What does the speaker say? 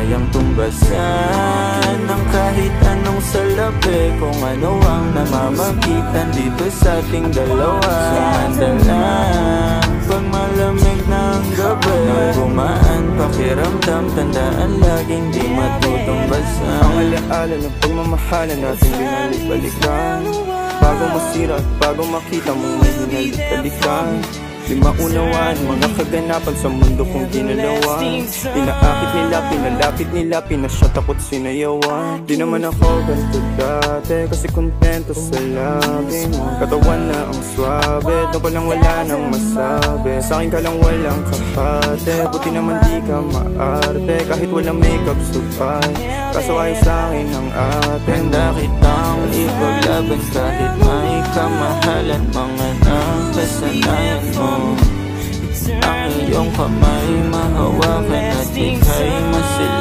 kayang tumbasan ng kahit anong salapi. Kung ano ang namamagitan dito sa ating dalawa. Sumanda lang pag malamig ng gabi. Nang gumaan pakiramdam, tandaan laging di matutumbasan. Ang alaala ng pagmamahalan natin binalik-balikan. Bago masira at bago makita mong may hinalik-balikan. Di maunawaan mga kaganapan sa mundo kong ginalawan. Inaakit nila, pinalapit nila, pinasyat ako't sinayawan. Di naman ako ganito dati, kasi kontento sa labi mo. Katawan na ang swabe, doon pa lang wala nang masabi. Sa akin ka lang walang kapate, buti naman di ka maarte. Kahit walang makeup supay, kaso ay sa akin ang ate. Handa kitang ipaglaban kahit may kamahalan. Mga nakasanayan mo, ang iyong kamay mahawakan at ika'y masil